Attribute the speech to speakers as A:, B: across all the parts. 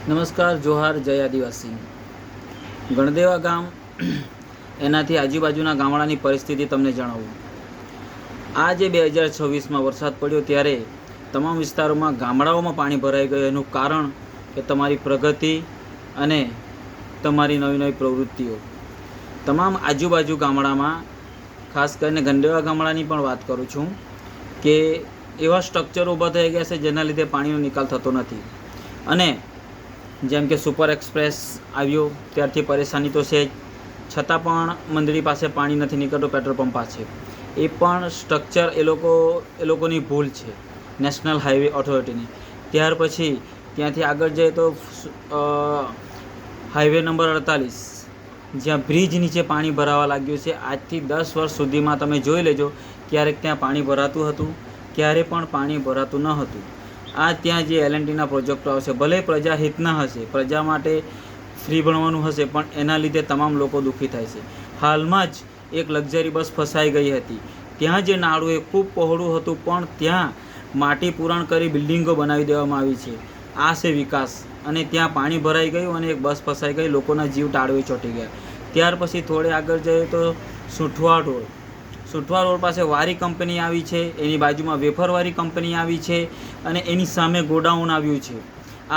A: નમસ્કાર, જોહાર, જય આદિવાસી. ગણદેવા ગામ એનાથી આજુબાજુના ગામડાની પરિસ્થિતિ તમને જણાવું. આ જે 2026માં વરસાદ પડ્યો ત્યારે તમામ વિસ્તારોમાં ગામડાઓમાં પાણી ભરાઈ ગયું. એનું કારણ કે તમારી પ્રગતિ અને તમારી નવી નવી પ્રવૃત્તિઓ તમામ આજુબાજુ ગામડામાં, ખાસ કરીને ગણદેવા ગામડાની પણ વાત કરું છું, કે એવા સ્ટ્રક્ચર ઊભા થઈ ગયા છે જેના લીધે પાણીનો નિકાલ થતો નથી. અને જેમ કે સુપર એક્સપ્રેસ આવ્યો ત્યારથી પરેશાની તો છે જ, છતાં પણ મંદિરી પાસે પાણી નથી નીકળતું પેટ્રોલ પંપ પાસે. એ પણ સ્ટ્રક્ચર એ લોકોની ભૂલ છે, નેશનલ હાઈવે ઓથોરિટીની. ત્યાર પછી ત્યાંથી આગળ જઈએ તો હાઈવે નંબર 48 જ્યાં બ્રિજ નીચે પાણી ભરાવા લાગ્યું છે. આજથી 10 વર્ષ સુધીમાં તમે જોઈ લેજો, ક્યારેક ત્યાં પાણી ભરાતું હતું, ક્યારે પણ પાણી ભરાતું ન હતું. આ ત્યાં જે L&Tના પ્રોજેક્ટો આવશે, ભલે પ્રજા હિતના હશે, પ્રજા માટે ફ્રી ભણવાનું હશે, પણ એના લીધે તમામ લોકો દુઃખી થાય છે. હાલમાં જ એક લક્ઝરી બસ ફસાઈ ગઈ હતી. ત્યાં જે નાળું એ ખૂબ પહોળું હતું, પણ ત્યાં માટી પૂરણ કરી બિલ્ડિંગો બનાવી દેવામાં આવી છે. આ છે વિકાસ. અને ત્યાં પાણી ભરાઈ ગયું અને એક બસ ફસાઈ ગઈ, લોકોના જીવ તાળવે ચોંટી ગયા. ત્યાર પછી થોડે આગળ જઈએ તો સુંઠવા રોડ પાસે વારી કંપની આવી છે, એની બાજુમાં વેફરવારી કંપની આવી છે, અને એની સામે ગોડાઉન આવ્યું છે.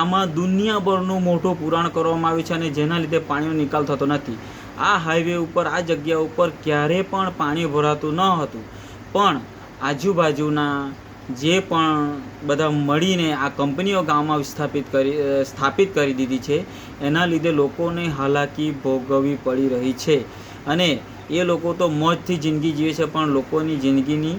A: આમાં દુનિયાભરનું મોટું પુરાણ કરવામાં આવ્યું છે, અને જેના લીધે પાણીનો નિકાલ થતો નથી. આ હાઈવે ઉપર, આ જગ્યા ઉપર ક્યારે પણ પાણી ભરાતું ન હતું, પણ આજુબાજુના જે પણ બધા મળીને આ કંપનીઓ ગામમાં સ્થાપિત કરી દીધી છે, એના લીધે લોકોને હાલાકી ભોગવવી પડી રહી છે. અને એ લોકો તો મોજથી જિંદગી જીવે છે, પણ લોકોની જિંદગીની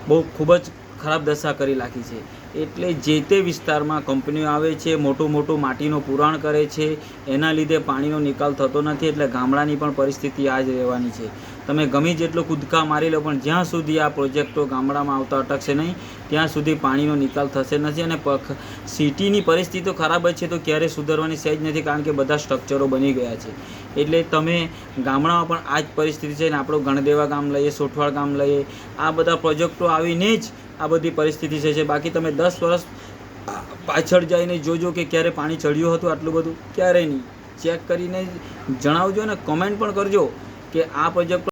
A: બહુ ખૂબ જ ખરાબ દશા કરી નાખી છે. એટલે જે તે વિસ્તારમાં કંપનીઓ આવે છે, મોટું માટીનું પુરાણ કરે છે, એના લીધે પાણીનો નિકાલ થતો નથી. એટલે ગામડાની પણ પરિસ્થિતિ આ જ રહેવાની છે. તમે ગમે જેટલો કૂદકા મારી લો, પણ જ્યાં સુધી આ પ્રોજેક્ટો ગામડામાં આવતા અટકશે નહીં, ત્યાં સુધી પાણીનો નિકાલ થશે નથી. અને સિટીની પરિસ્થિતિ ખરાબ જ છે, તો ક્યારે સુધરવાની સહેજ નથી, કારણ કે બધા સ્ટ્રક્ચરો બની ગયા છે. એટલે તમે ગામડામાં પણ આ જ પરિસ્થિતિ છે. ને આપણું ગણદેવા ગામ લઈએ, સોઠવાડ ગામ લઈએ, આ બધા પ્રોજેક્ટો આવીને જ આ બધી પરિસ્થિતિ છે. બાકી તમે 10 વર્ષ પાછળ જઈને જોજો કે ક્યારે પાણી ચડ્યું હતું આટલું બધું, ક્યારેય નહીં. ચેક કરીને જણાવજો ને કમેન્ટ પણ કરજો કે આ પ્રોજેક્ટ